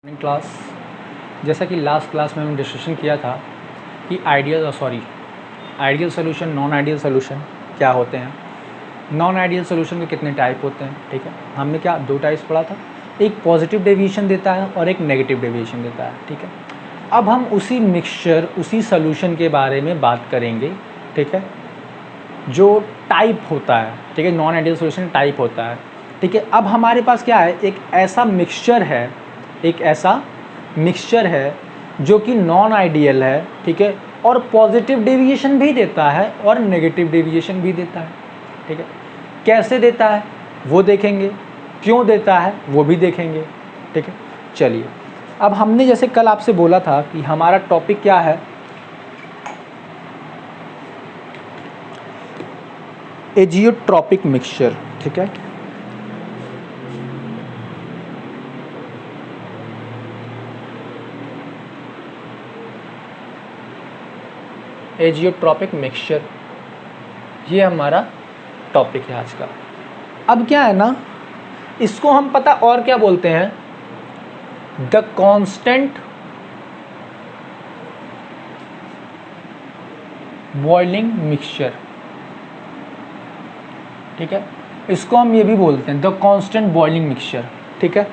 Morning class. जैसा कि last class में हमने डिस्कशन किया था कि ideal solution, non ideal solution क्या होते हैं, नॉन आइडियल सोल्यूशन के कितने टाइप होते हैं। ठीक है, हमने क्या दो टाइप्स पढ़ा था, एक पॉजिटिव डेविएशन देता है और एक नेगेटिव डेविएशन देता है। ठीक है, अब हम उसी मिक्सचर, उसी सोल्यूशन के बारे में बात करेंगे। ठीक है, जो टाइप होता है, ठीक है, नॉन आइडियल सोल्यूशन टाइप होता है। ठीक है, अब हमारे पास क्या है, एक ऐसा मिक्सचर है जो कि नॉन आइडियल है। ठीक है, और पॉजिटिव डेविएशन भी देता है और नेगेटिव डेविएशन भी देता है। ठीक है, कैसे देता है वो देखेंगे, क्यों देता है वो भी देखेंगे। ठीक है, चलिए, अब हमने जैसे कल आपसे बोला था कि हमारा टॉपिक क्या है, एजियोट्रॉपिक मिक्सचर। ठीक है, एजियोट्रॉपिक मिक्सचर, ये हमारा टॉपिक है आज का। अब क्या है ना, इसको हम पता और क्या बोलते हैं, द कांस्टेंट बॉइलिंग मिक्सचर। ठीक है, इसको हम ये भी बोलते हैं द कांस्टेंट बॉइलिंग मिक्सचर। ठीक है,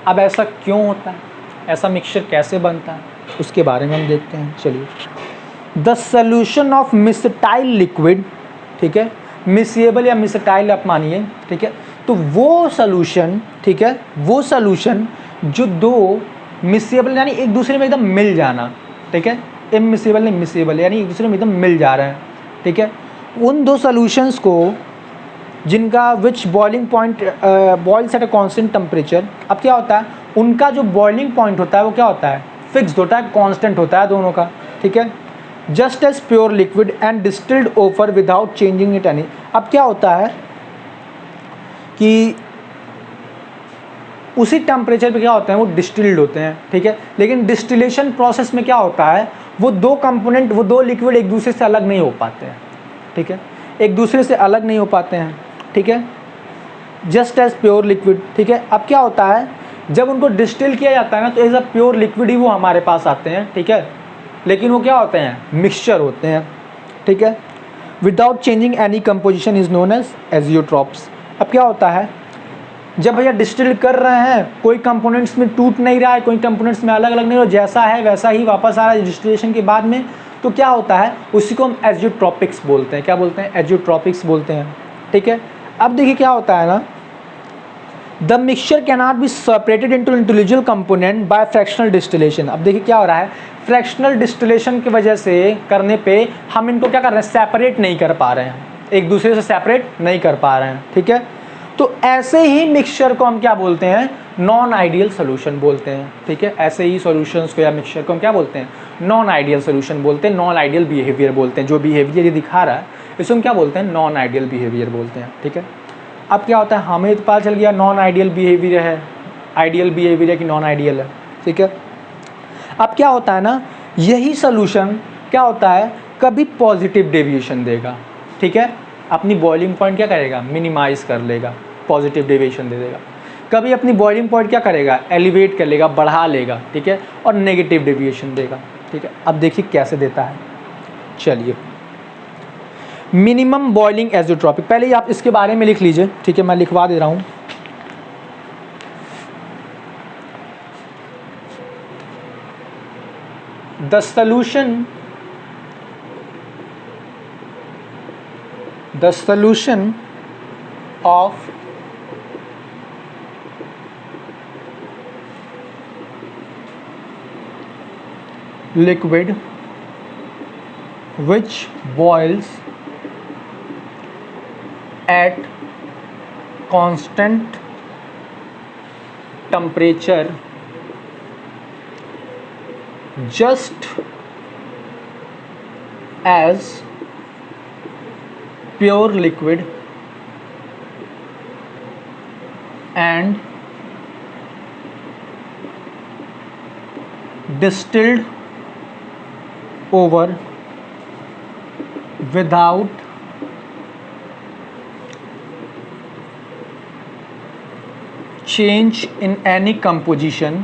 अब ऐसा क्यों होता है, ऐसा मिक्सचर कैसे बनता है, उसके बारे में हम देखते हैं। चलिए, द सोल्यूशन ऑफ मिसटाइल लिक्विड, ठीक है, मिसिएबल या मिसटाइल आप मानिए। ठीक है, तो वो सोल्यूशन, ठीक है, वो सोल्यूशन जो दो मिसिएबल यानी एक दूसरे में एकदम मिल जाना, ठीक है, इमिसिएबल नहीं मिसिएबल यानी एक दूसरे में एकदम मिल जा रहे हैं। ठीक है, उन दो सोल्यूशंस को जिनका which boiling point boils at a constant temperature. अब क्या होता है, उनका जो बॉइलिंग पॉइंट होता है वो क्या होता है, फिक्स्ड होता है, कांस्टेंट होता है दोनों का। ठीक है, just as pure liquid and distilled over without changing it any. अब क्या होता है कि उसी टेम्परेचर पे क्या होते हैं, वो डिस्टिल्ड होते हैं। ठीक है, लेकिन डिस्टिलेशन प्रोसेस में क्या होता है, वो दो कंपोनेंट, वो दो लिक्विड एक दूसरे से अलग नहीं हो पाते हैं। ठीक है, एक दूसरे से अलग नहीं हो पाते हैं। ठीक है, जस्ट एज प्योर लिक्विड। ठीक है, अब क्या होता है, जब उनको डिस्टिल किया जाता है ना, तो एज अ प्योर लिक्विड ही वो हमारे पास आते हैं। ठीक है, लेकिन वो क्या होते हैं, मिक्सचर होते हैं। ठीक है, without changing any composition is known as azeotropes. अब क्या होता है, जब भैया डिस्टिल कर रहे हैं, कोई कंपोनेंट्स में टूट नहीं रहा है, कोई कंपोनेंट्स में अलग अलग नहीं हो, जैसा है वैसा ही वापस आ रहा है डिस्टिलेशन के बाद में, तो क्या होता है, उसी को हम एजियोट्रॉपिक्स बोलते हैं। क्या बोलते हैं, एजियोट्रॉपिक्स बोलते हैं। ठीक है, अब देखिए क्या होता है ना, the mixture can not be separated into individual component by fractional distillation. अब देखिए क्या हो रहा है, फ्रैक्शनल डिस्टिलेशन की वजह से करने पे हम इनको क्या कर रहे हैं, सेपरेट नहीं कर पा रहे हैं, एक दूसरे से सेपरेट नहीं कर पा रहे हैं। ठीक है, तो ऐसे ही मिक्सचर को हम क्या बोलते हैं, नॉन आइडियल सोल्यूशन बोलते हैं। ठीक है, ऐसे ही सॉल्यूशंस को या मिक्सचर को हम क्या बोलते हैं, नॉन आइडियल सोल्यूशन बोलते हैं, नॉन आइडियल बिहेवियर बोलते हैं। जो बिहेवियर ये दिखा रहा है इसको हम क्या बोलते हैं, नॉन आइडियल बिहेवियर बोलते हैं। ठीक है, अब क्या होता है, हमें तो पता चल गया नॉन आइडियल बिहेवियर है, आइडियल बिहेवियर है कि नॉन आइडियल है। ठीक है, अब क्या होता है ना, यही सोल्यूशन क्या होता है, कभी पॉजिटिव डेविएशन देगा। ठीक है, अपनी बॉइलिंग पॉइंट क्या करेगा, मिनिमाइज कर लेगा, पॉजिटिव डेविएशन दे देगा। कभी अपनी बॉइलिंग पॉइंट क्या करेगा, एलिवेट कर लेगा, बढ़ा लेगा। ठीक है, और नेगेटिव डेविएशन देगा। ठीक है, अब देखिए कैसे देता है। चलिए, मिनिमम बॉइलिंग एजियोट्रॉपिक, पहले ही आप इसके बारे में लिख लीजिए। ठीक है, मैं लिखवा दे रहा हूं। The solution of liquid which boils at constant temperature just as pure liquid and distilled over without change in any composition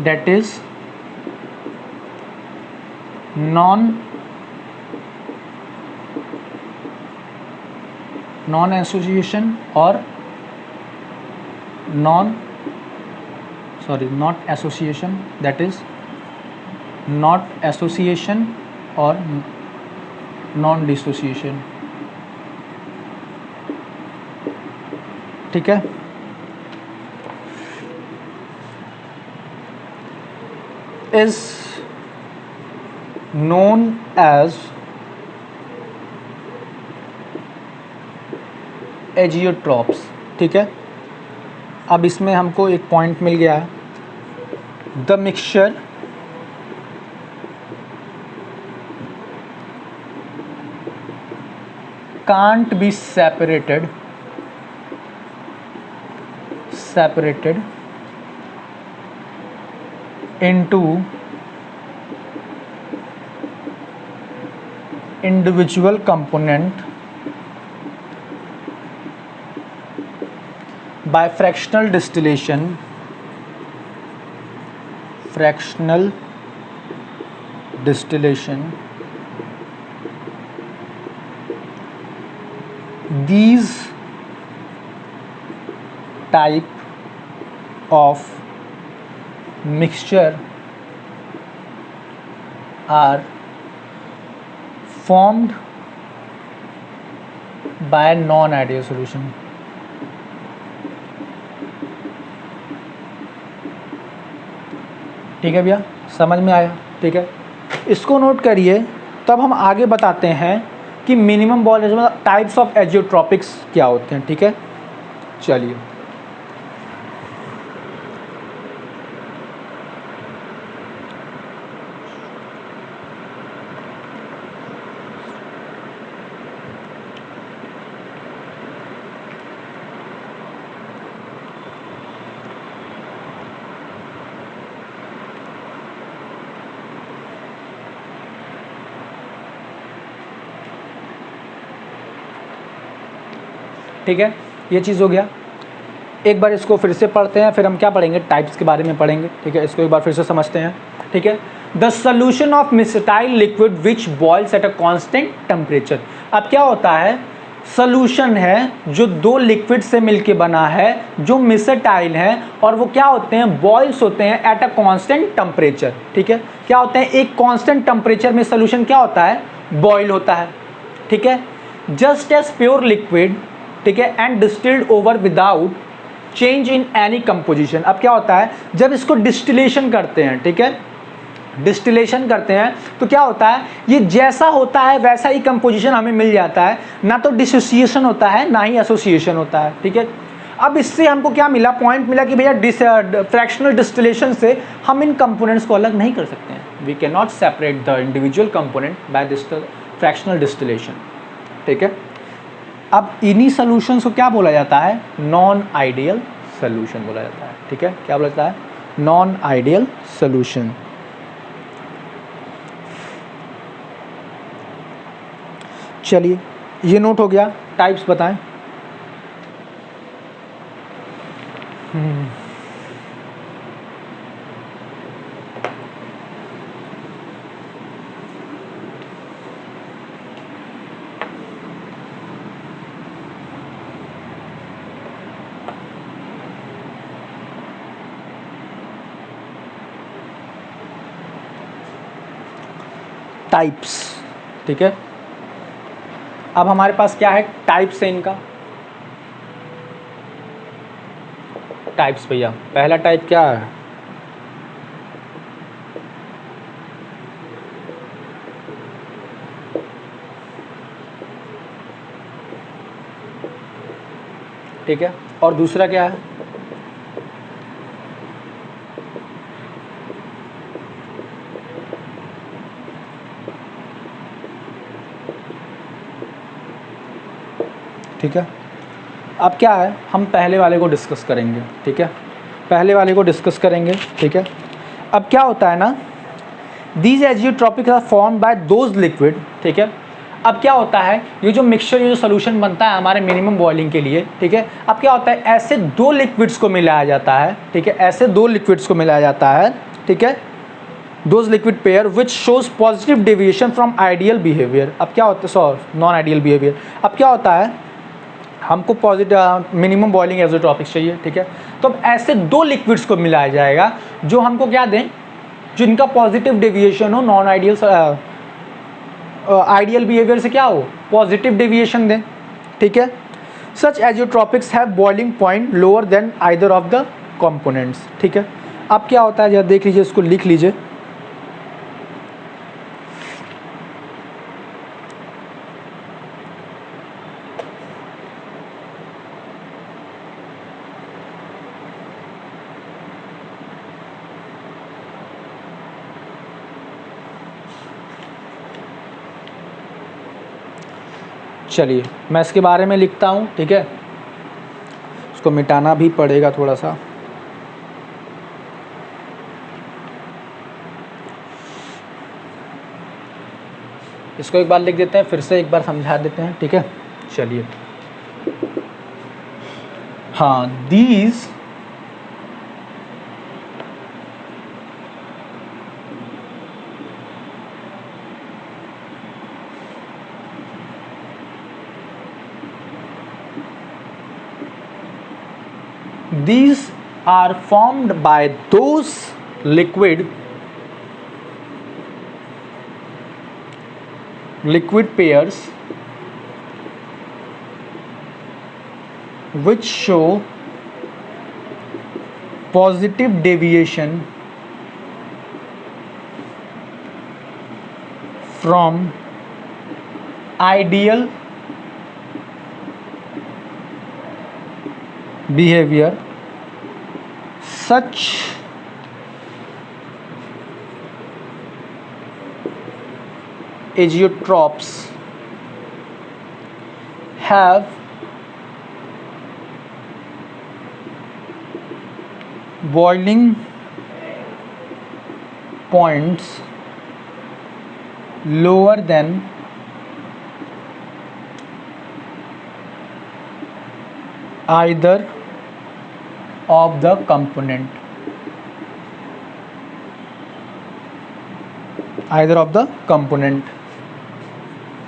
that is non-association or not association, that is not association or non-dissociation. ठीक है, is known as azeotropes. ठीक है, अब इसमें हमको एक point मिल गया है. The mixture can't be separated into individual component by fractional distillation. These type of mixture are formed by non-ideal solution. ठीक है भैया, समझ में आया. ठीक है, इसको नोट करिए. तब हम आगे बताते हैं कि मिनिमम बॉयल टाइप्स ऑफ एजियोट्रॉपिक्स क्या होते हैं. ठीक है, चलिए. ठीक है, ये चीज़ हो गया. एक बार इसको फिर से पढ़ते हैं, फिर हम क्या पढ़ेंगे, टाइप्स के बारे में पढ़ेंगे. ठीक है, इसको एक बार फिर से समझते हैं. ठीक है, the solution of miscible liquid which boils at a constant temperature. अब क्या होता है, सोल्यूशन है जो दो लिक्विड से मिलके बना है, जो मिसेटाइल है, और वो क्या होते हैं, बॉइल्स होते हैं एट अ कांस्टेंट टेम्परेचर. ठीक है, क्या होते हैं, एक कांस्टेंट टेम्परेचर में सोल्यूशन क्या होता है, बॉयल होता है. ठीक है, जस्ट एज प्योर लिक्विड. ठीक है, and distilled over without change in any composition. अब क्या होता है, जब इसको डिस्टिलेशन करते हैं, ठीक है, डिस्टिलेशन करते हैं तो क्या होता है, ये जैसा होता है वैसा ही कंपोजिशन हमें मिल जाता है. ना तो डिसोसिएशन होता है, ना ही एसोसिएशन होता है. ठीक है, अब इससे हमको क्या मिला, पॉइंट मिला कि भैया फ्रैक्शनल डिस्टिलेशन से हम इन कंपोनेंट्स को अलग नहीं कर सकते हैं. We can not separate the individual component by this fractional distillation. ठीक है, अब इन्हीं सॉल्यूशंस को क्या बोला जाता है, नॉन आइडियल सॉल्यूशन बोला जाता है. ठीक है, क्या बोला जाता है, नॉन आइडियल सॉल्यूशन. चलिए, ये नोट हो गया. टाइप्स बताएं. टाइप्स. ठीक है, अब हमारे पास क्या है, टाइप्स है इनका. टाइप्स भैया, पहला टाइप क्या है, ठीक है, और दूसरा क्या है, ठीक है. अब क्या है, हम पहले वाले को डिस्कस करेंगे. ठीक है, पहले वाले को डिस्कस करेंगे. ठीक है, अब क्या होता है ना, these azeotropics are formed by those liquid. ठीक है, अब क्या होता है, ये जो मिक्सचर, ये जो सोल्यूशन बनता है हमारे मिनिमम बॉइलिंग के लिए, ठीक है, अब क्या होता है, ऐसे दो लिक्विड्स को मिलाया जाता है, ठीक है, ऐसे दो लिक्विड्स को मिलाया जाता है, ठीक है, those liquid pair which shows positive deviation from ideal behaviour. अब क्या होता है, सॉरी नॉन आइडियल बिहेवियर, अब क्या होता है, हमको पॉजिटिव मिनिमम बॉइलिंग एज़ोट्रॉपिक्स चाहिए, ठीक है, तो अब ऐसे दो लिक्विड्स को मिलाया जाएगा जो हमको क्या दें, जिनका पॉजिटिव डेविएशन हो नॉन आइडियल आइडियल बिहेवियर से क्या हो, पॉजिटिव डेविएशन दें, ठीक है। Such azeotropics have boiling point lower than either of the components, ठीक है। अब क्या होता है, जरा देख लीजिए, इसको लिख लीजिए, चलिए मैं इसके बारे में लिखता हूँ, ठीक है, इसको मिटाना भी पड़ेगा थोड़ा सा। इसको एक बार लिख देते हैं, फिर से एक बार समझा देते हैं, ठीक है। चलिए, हाँ, these these are formed by those liquid pairs which show positive deviation from ideal behavior. Such azeotrophs have boiling points lower than either of the component,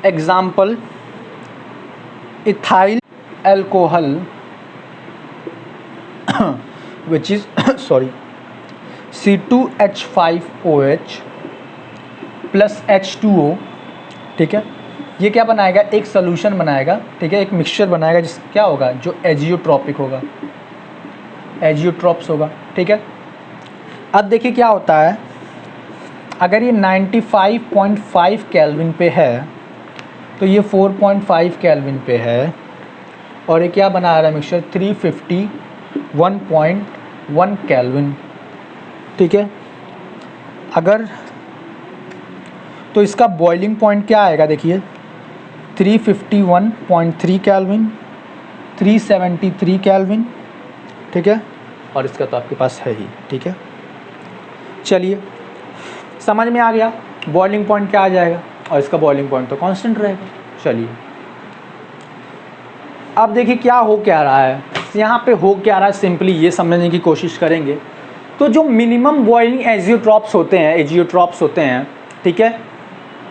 example, ethyl alcohol which is C2H5OH plus H2O, ठीक है, ये क्या बनाएगा, एक solution बनाएगा, ठीक है, एक मिक्सचर बनाएगा, जिस क्या होगा, जो एजियोट्रॉपिक होगा, एजियोट्रॉप्स होगा, ठीक है। अब देखिए क्या होता है, अगर ये 95.5 केल्विन पे है तो ये 4.5 केल्विन पे है, और ये क्या बना रहा है मिक्सचर, 351.1 केल्विन, ठीक है। अगर तो इसका बॉइलिंग पॉइंट क्या आएगा, देखिए 351.3 केल्विन, 373 केल्विन, ठीक है, और इसका तो आपके पास है ही, ठीक है। चलिए समझ में आ गया, बॉइलिंग पॉइंट क्या आ जाएगा, और इसका बॉइलिंग पॉइंट तो कांस्टेंट रहेगा। चलिए अब देखिए क्या हो क्या रहा है, यहाँ पे हो क्या रहा है, सिंपली ये समझने की कोशिश करेंगे। तो जो मिनिमम बॉइलिंग एजियोट्रॉप्स होते हैं, ठीक है,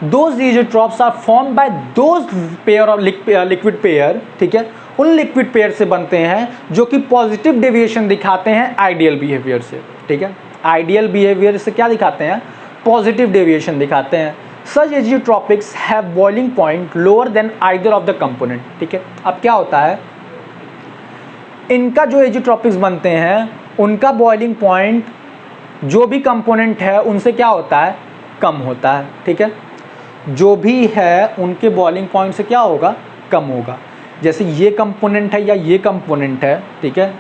those azeotropes are formed by those pair of liquid pair, ठीक है, उन लिक्विड पेयर से बनते हैं जो कि पॉजिटिव डेविएशन दिखाते हैं आइडियल बिहेवियर से, ठीक है, आइडियल बिहेवियर से क्या दिखाते हैं, पॉजिटिव डेविएशन दिखाते हैं। Such azeotropics have boiling point lower than either of the component, ठीक है। अब क्या होता है, इनका जो एजियोट्रॉपिक्स बनते हैं उनका बॉइलिंग पॉइंट जो भी कंपोनेंट है उनसे क्या होता है, कम होता है, ठीक है, जो भी है उनके बॉइलिंग पॉइंट से क्या होगा, कम होगा। जैसे ये कंपोनेंट है या ये कंपोनेंट है, ठीक है,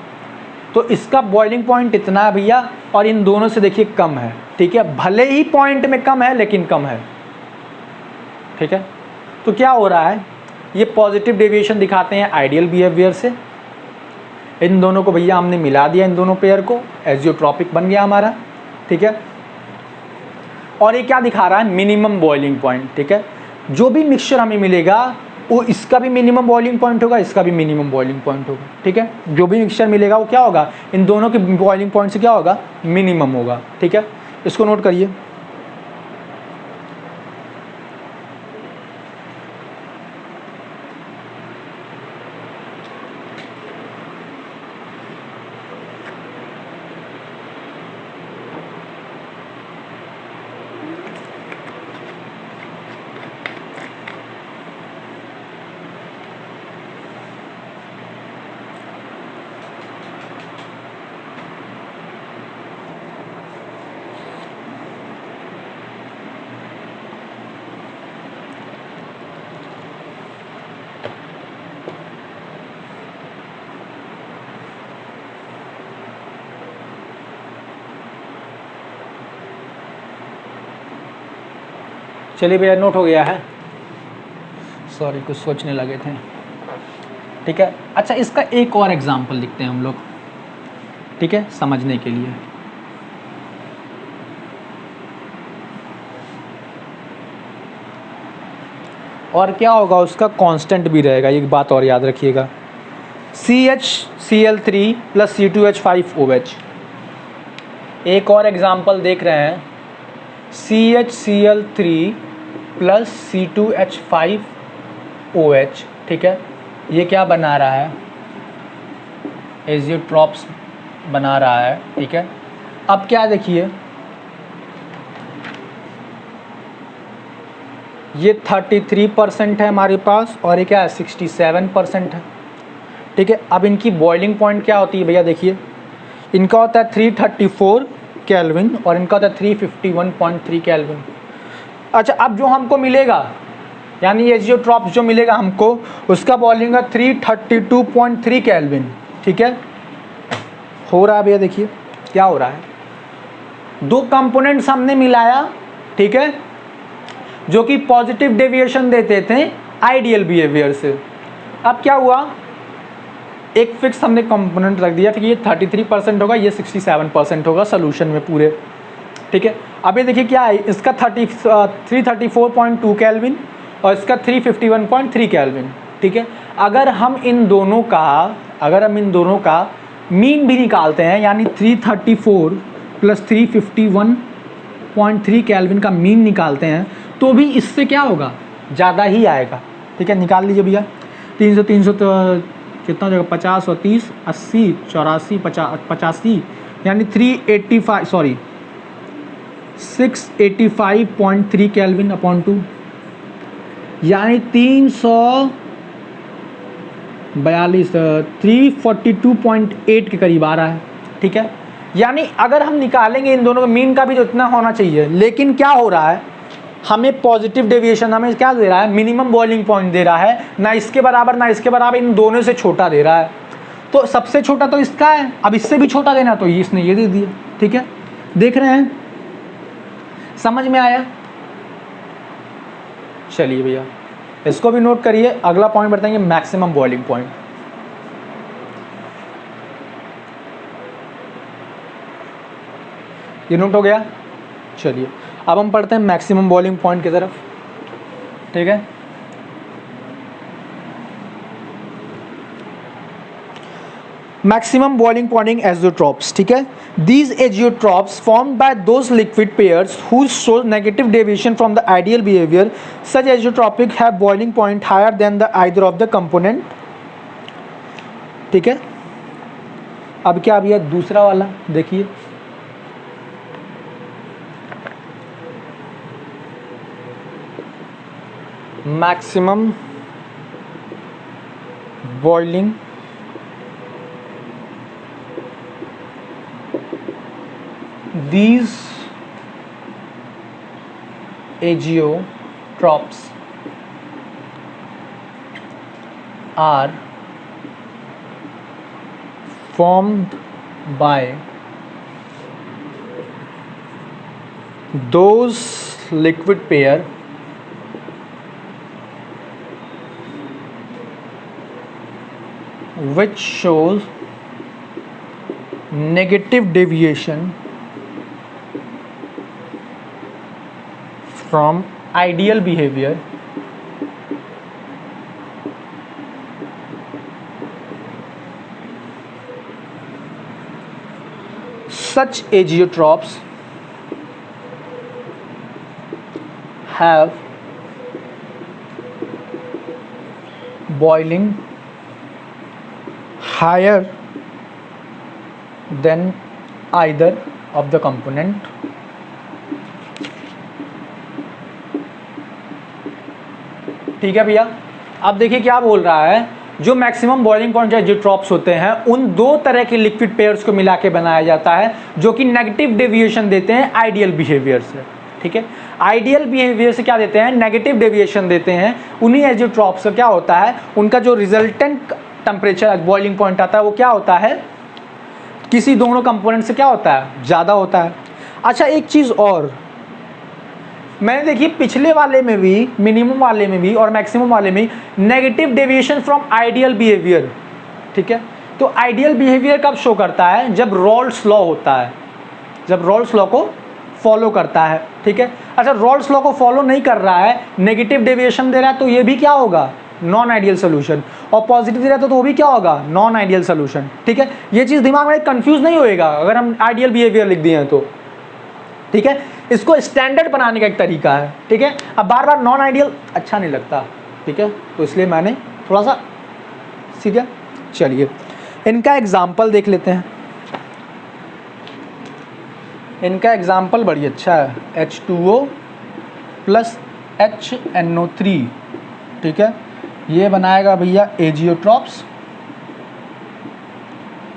तो इसका बॉइलिंग पॉइंट इतना है भैया, और इन दोनों से देखिए कम है, ठीक है, भले ही पॉइंट में कम है लेकिन कम है, ठीक है। तो क्या हो रहा है, ये पॉजिटिव डेविएशन दिखाते हैं आइडियल बिहेवियर से, इन दोनों को भैया हमने मिला दिया, इन दोनों पेयर को, एजियोट्रॉपिक बन गया हमारा, ठीक है। और ये क्या दिखा रहा है, मिनिमम बॉइलिंग पॉइंट, ठीक है, जो भी मिक्सचर हमें मिलेगा वो इसका भी मिनिमम बॉइलिंग पॉइंट होगा, इसका भी मिनिमम बॉइलिंग पॉइंट होगा, ठीक है। जो भी मिक्सचर मिलेगा वो क्या होगा, इन दोनों के बॉइलिंग पॉइंट से क्या होगा, मिनिमम होगा, ठीक है। इसको नोट करिए। चलिए भैया नोट हो गया है, सॉरी कुछ सोचने लगे थे, ठीक है। अच्छा इसका एक और एग्जांपल लिखते हैं हम लोग, ठीक है, समझने के लिए। और क्या होगा, उसका कांस्टेंट भी रहेगा, एक बात और याद रखिएगा, CHCl3 + C2H5OH। एक और एग्जांपल देख रहे हैं, CHCl3 + C2H5OH, ठीक है। ये क्या बना रहा है, एजियोट्रॉप्स बना रहा है, ठीक है। अब क्या देखिए, ये 33% है हमारे पास और ये क्या है 67% है, ठीक है। अब इनकी बॉइलिंग पॉइंट क्या होती है भैया, देखिए इनका होता है 334 केल्विन और इनका होता है 351.3 केल्विन। अच्छा अब जो हमको मिलेगा, यानी एजियोट्रॉप्स जो मिलेगा हमको, उसका बॉइलिंग है 332.3 केल्विन, ठीक है। हो रहा है भैया, देखिए क्या हो रहा है, दो कंपोनेंट्स हमने मिलाया, ठीक है, जो कि पॉजिटिव डेविएशन देते थे आइडियल बिहेवियर से। अब क्या हुआ, एक फिक्स हमने कंपोनेंट रख दिया, ठीक है, ये 33% होगा, ये 67% होगा सोल्यूशन में पूरे, ठीक है। अब ये देखिए क्या है, इसका 334.2 केल्विन और इसका 351.3 केल्विन, ठीक है। अगर हम इन दोनों का मीन भी निकालते हैं, यानी 334 + 351.3 केल्विन का मीन निकालते हैं, तो भी इससे क्या होगा, ज़्यादा ही आएगा, ठीक है। निकाल लीजिए भैया, 300 तो कितना हो जाएगा, 50 और 30 80 84 85, यानी 685.3 केल्विन अपॉन 2, यानी 342.8 के करीब आ रहा है, ठीक है। यानी अगर हम निकालेंगे इन दोनों का मीन का भी जो इतना होना चाहिए, लेकिन क्या हो रहा है, हमें पॉजिटिव डेविएशन हमें क्या दे रहा है, मिनिमम बॉइलिंग पॉइंट दे रहा है, ना इसके बराबर ना इसके बराबर, इन दोनों से छोटा दे रहा है। तो सबसे छोटा तो इसका है, अब इससे भी छोटा देना तो इसने ये दे दिया, ठीक है। देख रहे हैं, समझ में आया। चलिए भैया इसको भी नोट करिए, अगला पॉइंट बताएंगे मैक्सिमम बॉइलिंग पॉइंट। ये नोट हो गया। चलिए अब हम पढ़ते हैं मैक्सिमम बॉइलिंग पॉइंट की तरफ, ठीक है। मैक्सिमम बॉइलिंग पॉइंट एजियोट्रॉप्स, ठीक है। These azeotrophs formed by those liquid pairs whose show negative deviation from the ideal behavior. Such azeotropic have boiling point higher than the either of the component, ठीक है। अब क्या भैया दूसरा वाला देखिए, maximum boiling these azeotrophs are formed by those liquid pair which shows negative deviation from ideal behavior such azeotrophs have boiling higher than either of the component ठीक है भैया। अब देखिए क्या बोल रहा है, जो मैक्सिमम बॉइलिंग पॉइंट एजियोट्रॉप्स होते हैं उन दो तरह के लिक्विड पेयर्स को मिला के बनाया जाता है जो कि नेगेटिव डेविएशन देते हैं आइडियल बिहेवियर से। ठीक है, आइडियल बिहेवियर से क्या देते हैं, नेगेटिव डेविएशन देते हैं। उन्हीं एजियोट्रॉप्स का क्या होता है, उनका जो रिजल्टेंट टेम्परेचर बॉइलिंग पॉइंट आता है वो क्या होता है, किसी दोनों कंपोनेंट से क्या होता है, ज़्यादा होता है। अच्छा एक चीज़ और, मैंने देखिए पिछले वाले में भी, मिनिमम वाले में भी और मैक्सिमम वाले में negative deviation from ideal behaviour. ठीक है, तो आइडियल बिहेवियर कब शो करता है, जब रॉल्स लॉ होता है, जब रॉल्स लॉ को फॉलो करता है। ठीक है, अच्छा रॉल्स लॉ को फॉलो नहीं कर रहा है, नेगेटिव डेविएशन दे रहा है, तो ये भी क्या होगा, नॉन आइडियल सोल्यूशन। और पॉजिटिव दे रहा है तो वो भी क्या होगा, नॉन आइडियल सोल्यूशन। ठीक है, ये चीज़ दिमाग में कंफ्यूज नहीं होएगा अगर हम आइडियल बिहेवियर लिख दिए हैं तो। ठीक है, इसको स्टैंडर्ड बनाने का एक तरीका है। ठीक है, अब बार बार नॉन आइडियल अच्छा नहीं लगता। ठीक है, तो इसलिए मैंने थोड़ा सा सीधा। चलिए इनका एग्जाम्पल देख लेते हैं। इनका एग्जाम्पल बड़ी अच्छा है, H2O प्लस HNO3। ठीक है, ये बनाएगा भैया एजियोट्रॉप्स।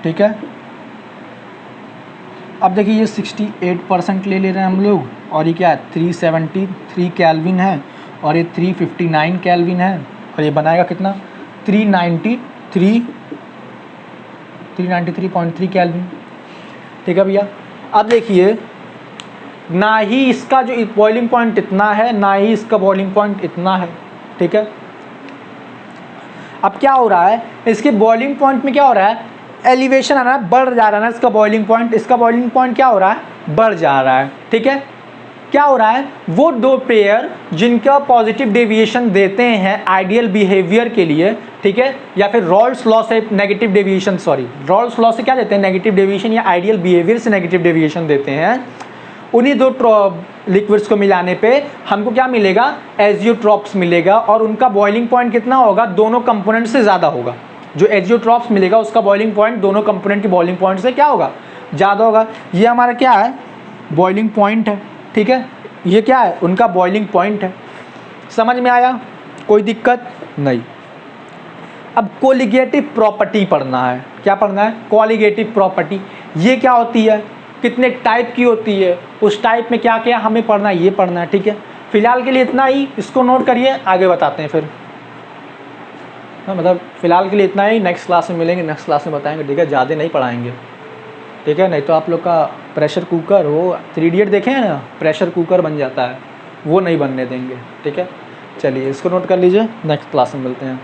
ठीक है, अब देखिए ये 68% ले रहे हैं हम लोग, और ये क्या है 373 केल्विन है, और ये 359 केल्विन है, और ये बनाएगा कितना 393.3 केल्विन। ठीक है भैया, अब देखिए ना ही इसका जो बॉइलिंग पॉइंट इतना है, ना ही इसका बॉइलिंग पॉइंट इतना है। ठीक है, अब क्या हो रहा है, इसके बॉइलिंग पॉइंट में क्या हो रहा है, एलिवेशन आ रहा है, बढ़ जा रहा है ना इसका बॉइलिंग पॉइंट। इसका बॉइलिंग पॉइंट क्या हो रहा है, बढ़ जा रहा है। ठीक है, क्या हो रहा है, वो दो पेयर जिनका पॉजिटिव डेविएशन देते हैं आइडियल बिहेवियर के लिए, ठीक है, या फिर रॉल्स लॉ से negative deviation, sorry Rawls law से क्या देते हैं, नेगेटिव डेविएशन, या आइडियल बिहेवियर से नेगेटिव डेविएशन देते हैं, उन्हीं दो लिक्विड्स को मिलाने पे हमको क्या मिलेगा, एजियोट्रॉप्स मिलेगा। और उनका बॉइलिंग पॉइंट कितना होगा, दोनों कंपोनेंट से ज़्यादा होगा। जो एजियोट्रॉप्स मिलेगा उसका बॉइलिंग पॉइंट दोनों कंपोनेंट के बॉइलिंग पॉइंट से क्या होगा, ज़्यादा होगा। ये हमारा क्या है, बॉइलिंग पॉइंट है। ठीक है, ये क्या है, उनका बॉइलिंग पॉइंट है। समझ में आया, कोई दिक्कत नहीं। अब कोलिगेटिव प्रॉपर्टी पढ़ना है। क्या पढ़ना है, कोलिगेटिव प्रॉपर्टी। ये क्या होती है, कितने टाइप की होती है, उस टाइप में क्या क्या हमें पढ़ना है, ये पढ़ना है। ठीक है, फिलहाल के लिए इतना ही, इसको नोट करिए, आगे बताते हैं फिर। हाँ, मतलब फ़िलहाल के लिए इतना ही, नेक्स्ट क्लास में मिलेंगे, नेक्स्ट क्लास में बताएंगे। ठीक है, ज़्यादा नहीं पढ़ाएंगे। ठीक है, नहीं तो आप लोग का प्रेशर कुकर, वो 3 इडियट देखे हैं ना, प्रेशर कुकर बन जाता है, वो नहीं बनने देंगे। ठीक है, चलिए इसको नोट कर लीजिए, नेक्स्ट क्लास में मिलते हैं।